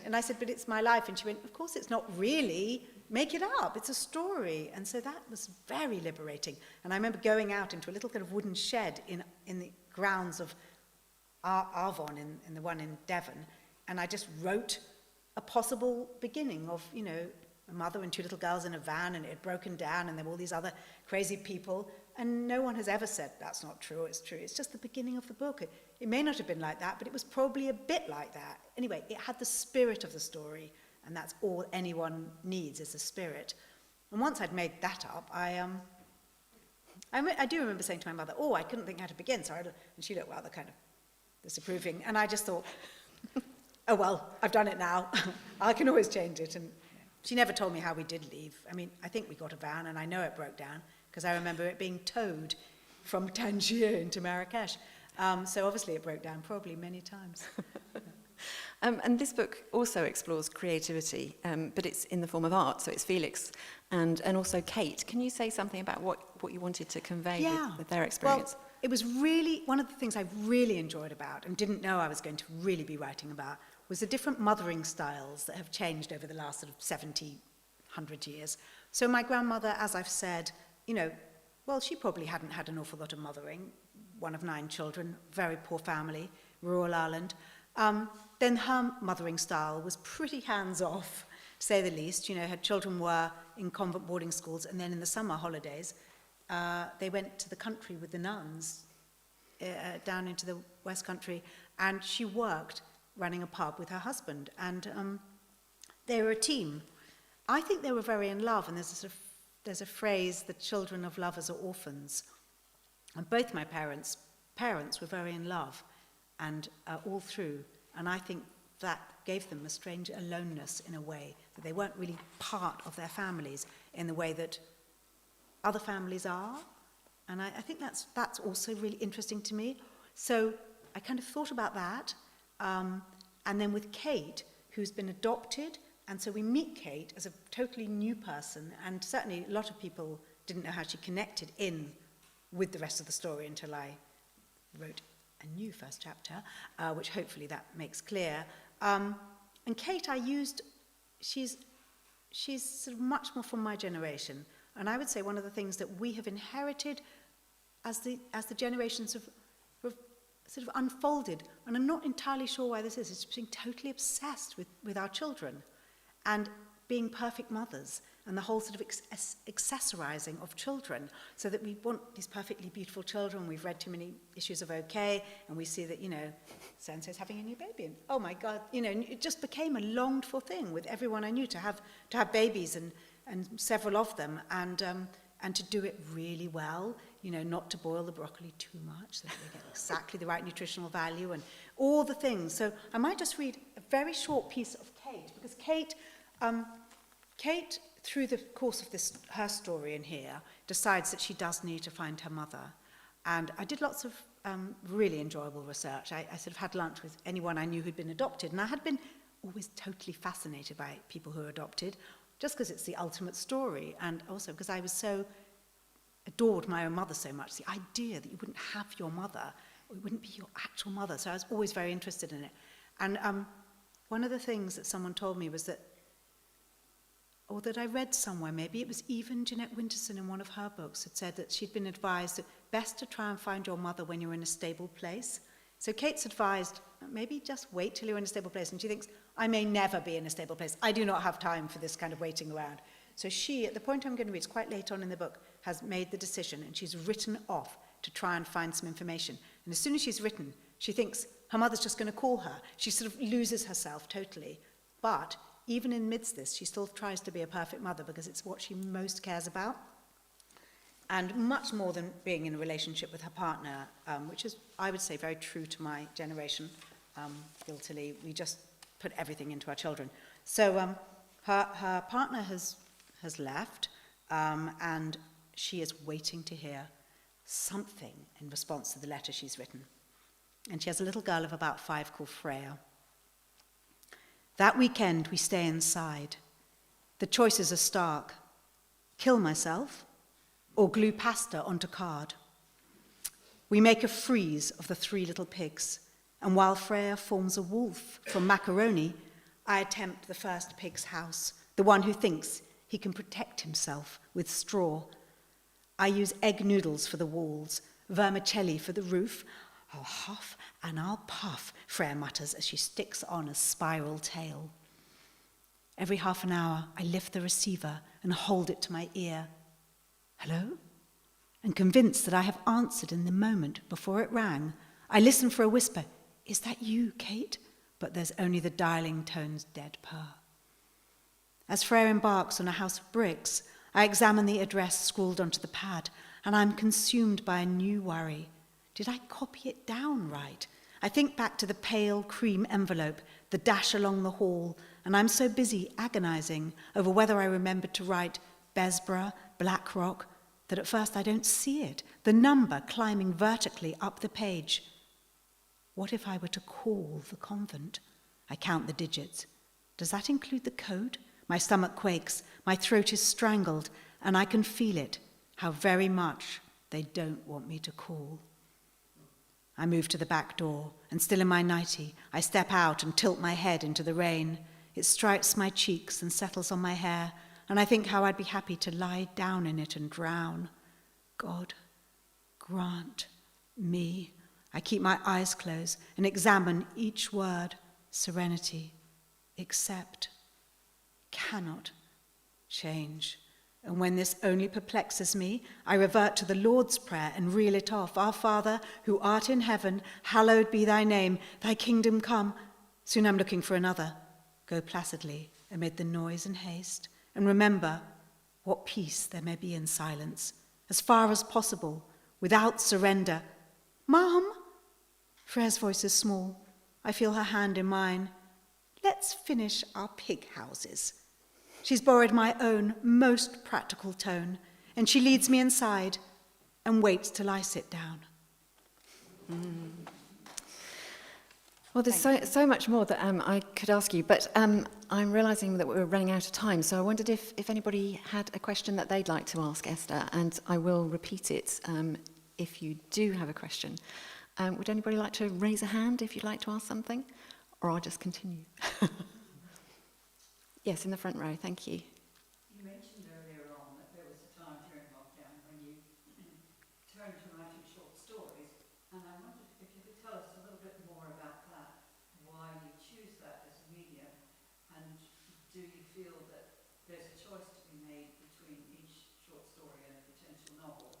And I said, but it's my life. And she went, of course it's not really. Make it up. It's a story. And so that was very liberating. And I remember going out into a little kind of wooden shed in the grounds of Avon, in the one in Devon. And I just wrote a possible beginning of, a mother and two little girls in a van, and it had broken down, and there were all these other crazy people. And no one has ever said, that's not true, it's true. It's just the beginning of the book. It may not have been like that, but it was probably a bit like that. Anyway, it had the spirit of the story, and that's all anyone needs is the spirit. And once I'd made that up, I do remember saying to my mother, I couldn't think how to begin. And she looked rather kind of disapproving. And I just thought, I've done it now. I can always change it. And she never told me how we did leave. I mean, I think we got a van, and I know it broke down, because I remember it being towed from Tangier into Marrakesh. So obviously it broke down probably many times. And this book also explores creativity, but it's in the form of art, so it's Felix and also Kate. Can you say something about what you wanted to convey with their experience? Well, it was really, one of the things I really enjoyed about and didn't know I was going to really be writing about was the different mothering styles that have changed over the last sort of 70, 100 years. So my grandmother, as I've said, she probably hadn't had an awful lot of mothering, one of 9 children, very poor family, rural Ireland. Then her mothering style was pretty hands-off. to say the least. You know, her children were in convent boarding schools, and then in the summer holidays, they went to the country with the nuns, down into the West Country, and she worked running a pub with her husband, and they were a team. I think they were very in love, and there's a phrase, the children of lovers are orphans. And both my parents were very in love, and all through, and I think that gave them a strange aloneness in a way, that they weren't really part of their families in the way that other families are. And I think that's also really interesting to me. So I kind of thought about that. And then with Kate, who's been adopted, and so we meet Kate as a totally new person, and certainly a lot of people didn't know how she connected in with the rest of the story until I wrote a new first chapter, which hopefully that makes clear. And Kate, she's sort of much more from my generation, and I would say one of the things that we have inherited as the generations have sort of unfolded, and I'm not entirely sure why this is, it's being totally obsessed with our children and being perfect mothers, and the whole sort of accessorizing of children, so that we want these perfectly beautiful children. We've read too many issues of OK, and we see that, you know, so-and-so's having a new baby, and oh my God, you know, it just became a longed for thing with everyone I knew, to have babies, and several of them, and to do it really well, you know, not to boil the broccoli too much, so that they get exactly the right nutritional value, and all the things. So I might just read a very short piece of Kate, because Kate, through the course of her story in here, decides that she does need to find her mother. And I did lots of really enjoyable research. I sort of had lunch with anyone I knew who'd been adopted, and I had been always totally fascinated by people who are adopted, just because it's the ultimate story, and also because I was so adored my own mother so much, the idea that you wouldn't have your mother, or it wouldn't be your actual mother, so I was always very interested in it. And one of the things that someone told me was that, or that I read somewhere, maybe it was even Jeanette Winterson in one of her books, had said that she'd been advised that best to try and find your mother when you're in a stable place. So Kate's advised, maybe just wait till you're in a stable place, and she thinks, I may never be in a stable place. I do not have time for this kind of waiting around. So she, at the point I'm going to read, it's quite late on in the book, has made the decision, and she's written off to try and find some information. And as soon as she's written, she thinks her mother's just going to call her. She sort of loses herself totally. But even amidst this, she still tries to be a perfect mother, because it's what she most cares about. And much more than being in a relationship with her partner, which is, I would say, very true to my generation, guiltily. We just put everything into our children. So her partner has left, and she is waiting to hear something in response to the letter she's written. And she has a little girl of about 5 called Freya. That weekend, we stay inside. The choices are stark. Kill myself, or glue pasta onto card. We make a frieze of the 3 little pigs, and while Freya forms a wolf from macaroni, I attempt the first pig's house, the one who thinks he can protect himself with straw. I use egg noodles for the walls, vermicelli for the roof. I'll huff and I'll puff, Freya mutters as she sticks on a spiral tail. Every half an hour, I lift the receiver and hold it to my ear. Hello? And convinced that I have answered in the moment before it rang, I listen for a whisper. Is that you, Kate? But there's only the dialing tone's dead purr. As Freya embarks on a house of bricks, I examine the address scrawled onto the pad, and I'm consumed by a new worry. Did I copy it down right? I think back to the pale cream envelope, the dash along the hall, and I'm so busy agonizing over whether I remembered to write Besborough, Blackrock, that at first I don't see it, the number climbing vertically up the page. What if I were to call the convent? I count the digits. Does that include the code? My stomach quakes, my throat is strangled, and I can feel it, how very much they don't want me to call. I move to the back door, and still in my nightie, I step out and tilt my head into the rain. It stripes my cheeks and settles on my hair, and I think how I'd be happy to lie down in it and drown. God, grant me. I keep my eyes closed and examine each word, serenity, except. cannot change. And when this only perplexes me, I revert to the Lord's Prayer and reel it off. Our Father, who art in heaven, hallowed be thy name. Thy kingdom come. Soon I'm looking for another. Go placidly amid the noise and haste, and remember what peace there may be in silence, as far as possible, without surrender. Mum? Frere's voice is small. I feel her hand in mine. Let's finish our pig houses. She's borrowed my own most practical tone, and she leads me inside and waits till I sit down. Well, there's so much more that I could ask you, but I'm realising that we're running out of time, so I wondered if anybody had a question that they'd like to ask Esther, and I will repeat it if you do have a question. Would anybody like to raise a hand if you'd like to ask something? Or I'll just continue. Yes, in the front row, thank you. You mentioned earlier on that there was a time during lockdown when you turned to writing short stories, and I wondered if you could tell us a little bit more about that, why you choose that as a medium, and do you feel that there's a choice to be made between each short story and a potential novel,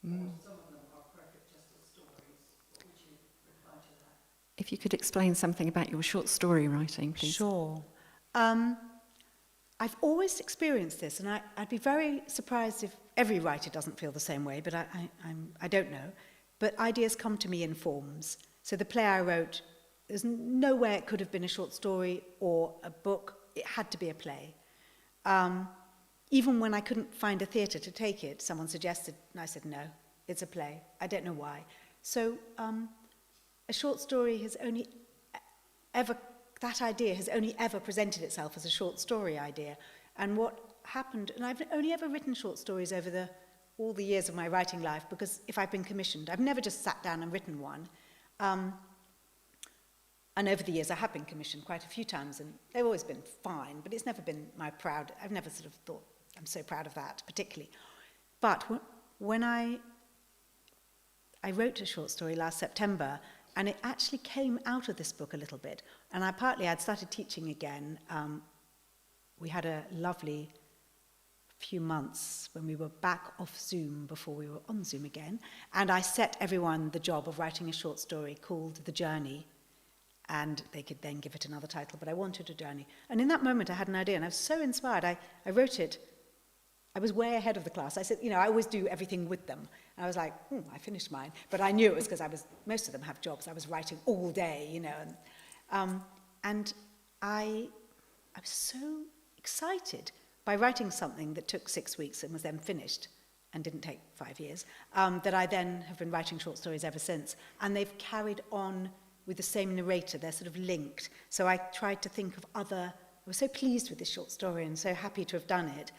or some of them are perfect just as stories? What would you reply to that? If you could explain something about your short story writing, please. Sure. I've always experienced this, and I'd be very surprised if every writer doesn't feel the same way, but I don't know. But ideas come to me in forms. So the play I wrote, there's no way it could have been a short story or a book. It had to be a play. Even when I couldn't find a theatre to take it, someone suggested, and I said, no, it's a play. I don't know why. So a short story has only ever... That idea has only ever presented itself as a short story idea. And what happened, and I've only ever written short stories over all the years of my writing life, because if I've been commissioned, I've never just sat down and written one. And over the years, I have been commissioned quite a few times, and they've always been fine, but it's never been I've never sort of thought, I'm so proud of that, particularly. But when I wrote a short story last September, and it actually came out of this book a little bit. And I'd started teaching again. We had a lovely few months when we were back off Zoom before we were on Zoom again. And I set everyone the job of writing a short story called The Journey. And they could then give it another title, but I wanted a journey. And in that moment, I had an idea, and I was so inspired. I wrote it. I was way ahead of the class. I said, I always do everything with them. And I was like, I finished mine. But I knew it was because most of them have jobs. I was writing all day, and I was so excited by writing something that took 6 weeks and was then finished and didn't take 5 years, that I then have been writing short stories ever since. And they've carried on with the same narrator. They're sort of linked. So I tried to think of I was so pleased with this short story and so happy to have done it.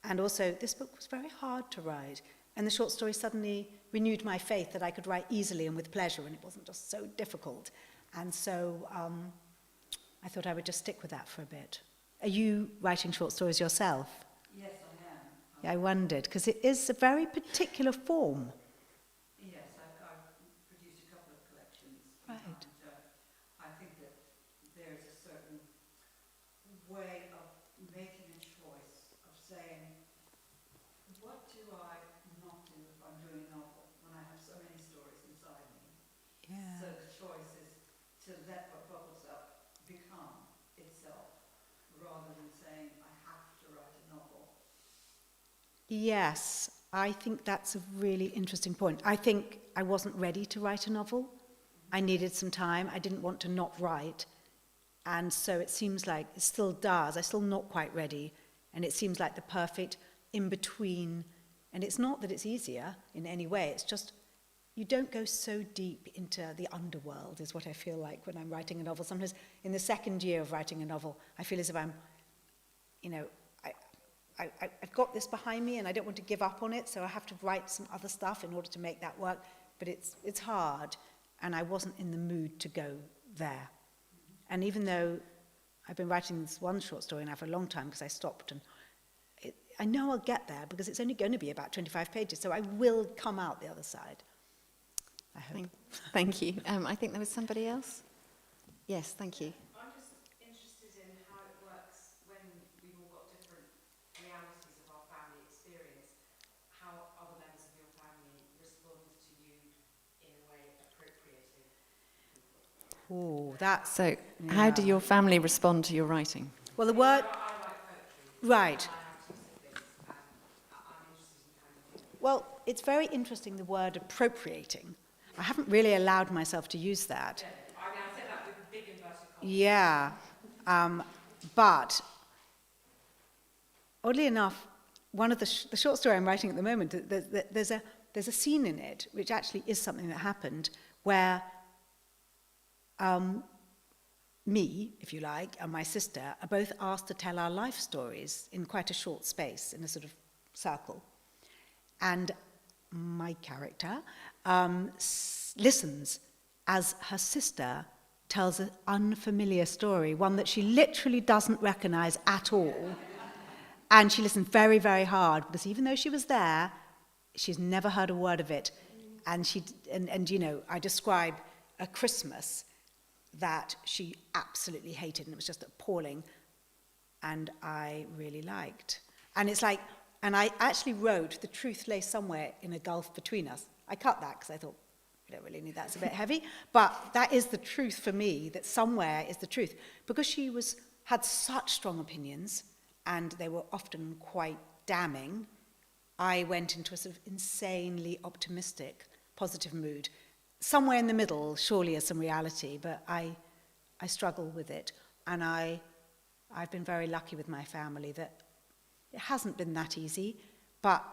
And also, this book was very hard to write. And the short story suddenly renewed my faith that I could write easily and with pleasure, and it wasn't just so difficult. And so I thought I would just stick with that for a bit. Are you writing short stories yourself? Yes, I am. Yeah, I wondered, because it is a very particular form. Yes, I've produced a couple of collections. Right. And I think that there's a certain way of making a choice, of saying, what do I not do if I'm doing a novel when I have so many stories inside me? Yeah. So the choice is to let what bubbles up become itself, rather than saying, I have to write a novel. Yes, I think that's a really interesting point. I think I wasn't ready to write a novel. I needed some time. I didn't want to not write. And so it seems like it still does. I'm still not quite ready. And it seems like the perfect in-between. And it's not that it's easier in any way. It's just you don't go so deep into the underworld, is what I feel like when I'm writing a novel. Sometimes in the second year of writing a novel, I feel as if I'm, I've got this behind me and I don't want to give up on it, so I have to write some other stuff in order to make that work. But it's hard, and I wasn't in the mood to go there. And even though I've been writing this one short story now for a long time because I stopped, and I know I'll get there because it's only going to be about 25 pages, so I will come out the other side. I hope. Thank you. I think there was somebody else. Yes, thank you. I'm just interested in how it works when we Oh, that's... So how do your family respond to your writing? Well, the word... Right. Well, it's very interesting, the word appropriating. I haven't really allowed myself to use that. I mean, I said that with big inverted commas. Yeah. But, oddly enough, one of the short story I'm writing at the moment, there's a scene in it, which actually is something that happened, where me, if you like, and my sister are both asked to tell our life stories in quite a short space, in a sort of circle. And my character listens as her sister tells an unfamiliar story, one that she literally doesn't recognize at all. And she listened very, very hard, because even though she was there, she's never heard a word of it. And you know, I describe a Christmas that she absolutely hated, and it was just appalling, and I really liked. And it's like, and I actually wrote, the truth lay somewhere in a gulf between us. I cut that because I thought, we don't really need that, it's a bit heavy. But that is the truth for me, that somewhere is the truth. Because she had such strong opinions, and they were often quite damning, I went into a sort of insanely optimistic, positive mood. Somewhere in the middle, surely, is some reality, but I struggle with it. And I've been very lucky with my family that it hasn't been that easy, but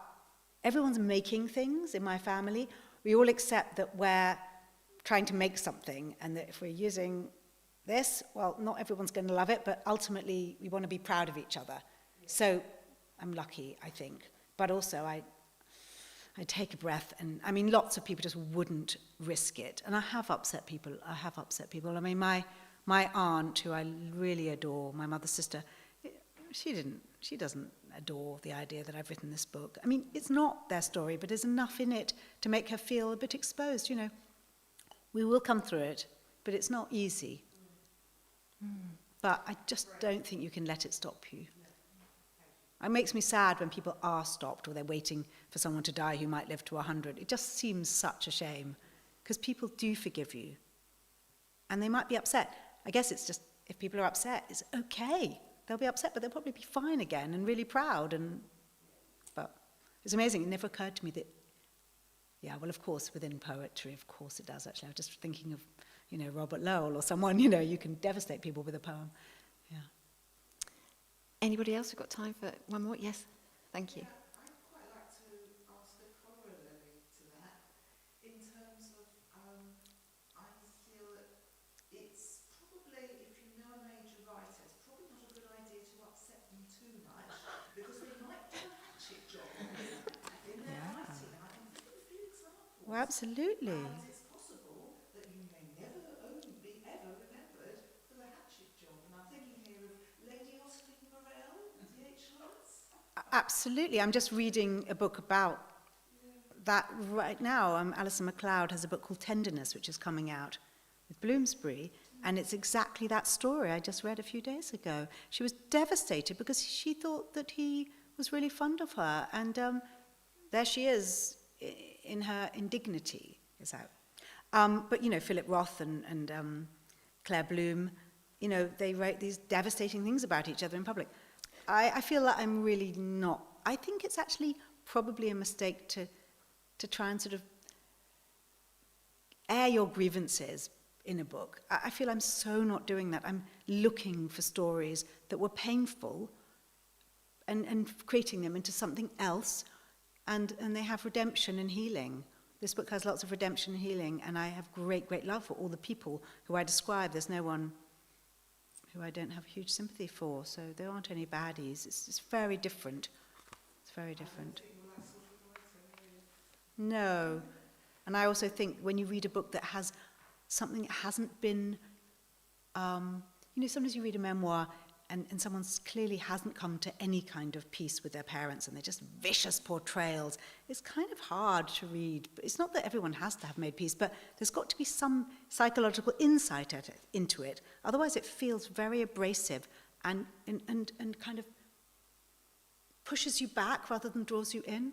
everyone's making things in my family. We all accept that we're trying to make something, and that if we're using this, well, not everyone's going to love it, but ultimately we want to be proud of each other. So I'm lucky, I think. But also I take a breath, and I mean, lots of people just wouldn't risk it. And I have upset people. I mean, my aunt, who I really adore, my mother's sister, she doesn't adore the idea that I've written this book. I mean, it's not their story, but there's enough in it to make her feel a bit exposed, you know. We will come through it, but it's not easy. But I just don't think you can let it stop you. It makes me sad when people are stopped, or they're waiting for someone to die who might live to 100. It just seems such a shame, because people do forgive you. And they might be upset. I guess it's just, if people are upset, it's okay. They'll be upset, but they'll probably be fine again and really proud. But it's amazing. It never occurred to me that, yeah, well, of course, within poetry, of course it does, actually. I was just thinking of, you know, Robert Lowell or someone, you know, you can devastate people with a poem. Yeah. Anybody else? We've got time for one more? Yes, thank you. Yeah, I'd quite like to ask a corollary to that. In terms of, I feel that it's probably, if you know a major writer, it's probably not a good idea to upset them too much, because they might do a hatchet job in their writing. And I can think of a few examples. Well, absolutely. And it's possible that you may never be ever remembered for the hatchet job. And I'm thinking here of Lady Austin Morell, D.H. Lawrence. Absolutely. I'm just reading a book about that right now. Alison MacLeod has a book called Tenderness, which is coming out with Bloomsbury, and it's exactly that story I just read a few days ago. She was devastated because she thought that he was really fond of her, and there she is in her indignity is out. But, you know, Philip Roth and Claire Bloom, you know, they write these devastating things about each other in public. I feel that I'm really not. I think it's actually probably a mistake to try and sort of air your grievances in a book. I feel I'm so not doing that. I'm looking for stories that were painful and creating them into something else, and they have redemption and healing. This book has lots of redemption and healing, and I have great, great love for all the people who I describe. There's no one who I don't have huge sympathy for, so there aren't any baddies. It's very different. It's very different. No. And I also think when you read a book that has something that hasn't been, you know, sometimes you read a memoir and someone clearly hasn't come to any kind of peace with their parents, and they're just vicious portrayals. It's kind of hard to read. But it's not that everyone has to have made peace, but there's got to be some psychological insight into it. Otherwise, it feels very abrasive and kind of pushes you back rather than draws you in.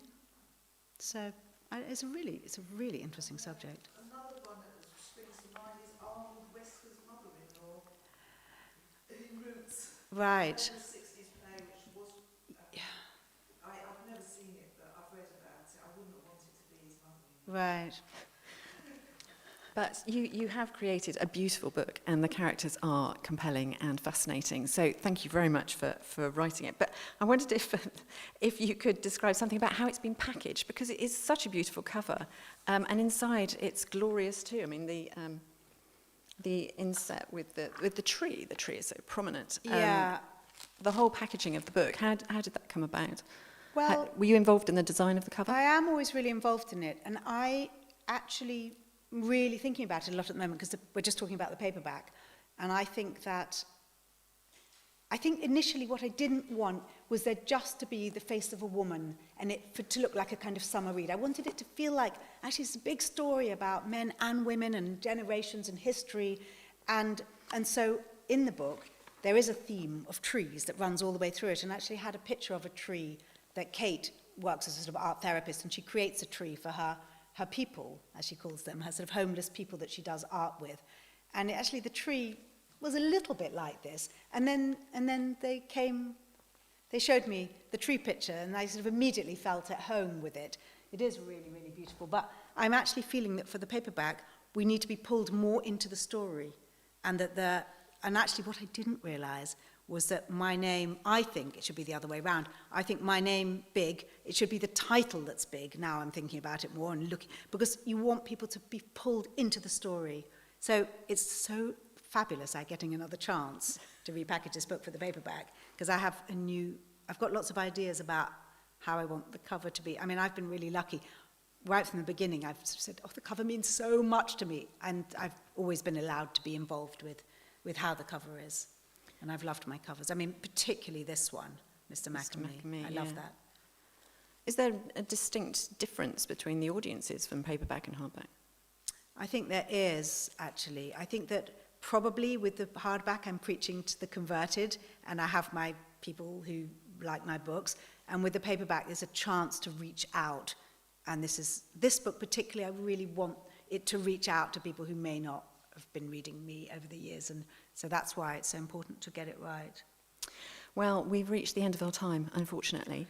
So it's a really interesting subject. Another one that springs to mind is Arnold Wesker's Right. The 60s play, which was, I've never seen it, but I've read about it. I wouldn't want it to be his mother. Right. But you have created a beautiful book, and the characters are compelling and fascinating. So thank you very much for writing it. But I wondered if you could describe something about how it's been packaged, because it is such a beautiful cover, and inside it's glorious too. I mean, the inset with the tree is so prominent. Yeah. The whole packaging of the book, how did that come about? Well, Were you involved in the design of the cover? I am always really involved in it, and I actually really thinking about it a lot at the moment, because we're just talking about the paperback, and I think initially what I didn't want was there just to be the face of a woman and to look like a kind of summer read. I wanted it to feel like actually it's a big story about men and women and generations and history, and so in the book there is a theme of trees that runs all the way through it, and I actually had a picture of a tree that Kate works as a sort of art therapist, and she creates a tree for her people, as she calls them, her sort of homeless people that she does art with. And actually the tree was a little bit like this. And then they showed me the tree picture, and I sort of immediately felt at home with it. It is really, really beautiful. But I'm actually feeling that for the paperback, we need to be pulled more into the story. And actually what I didn't realise was that my name, I think it should be the other way around. I think my name, Big, it should be the title that's big. Now I'm thinking about it more and looking, because you want people to be pulled into the story. So it's so fabulous I'm getting another chance to repackage this book for the paperback, because I've got lots of ideas about how I want the cover to be. I mean, I've been really lucky. Right from the beginning, I've said, the cover means so much to me. And I've always been allowed to be involved with how the cover is. And I've loved my covers. I mean, particularly this one, Mr. McAmey. I love that. Is there a distinct difference between the audiences from paperback and hardback? I think there is, actually. I think that probably with the hardback, I'm preaching to the converted, and I have my people who like my books. And with the paperback, there's a chance to reach out. And this book particularly, I really want it to reach out to people who may not have been reading me over the years, and so that's why it's so important to get it right. Well, we've reached the end of our time, unfortunately.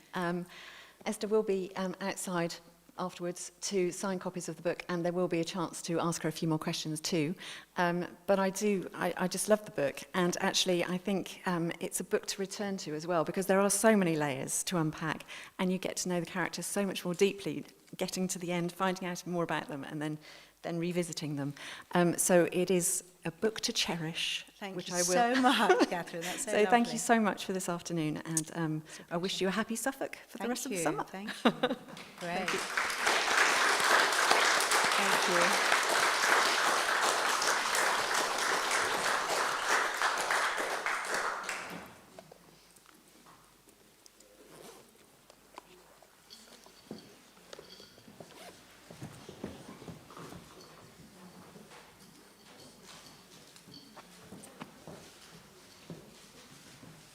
Esther will be outside afterwards to sign copies of the book, and there will be a chance to ask her a few more questions too. But I just love the book, and actually I think it's a book to return to as well, because there are so many layers to unpack, and you get to know the characters so much more deeply, getting to the end, finding out more about them, and then revisiting them. So it is a book to cherish. Thank which you I will. so much, Catherine. That's so lovely. Thank you so much for this afternoon, and I wish you a happy Suffolk for the rest of the summer. Thank you. Great.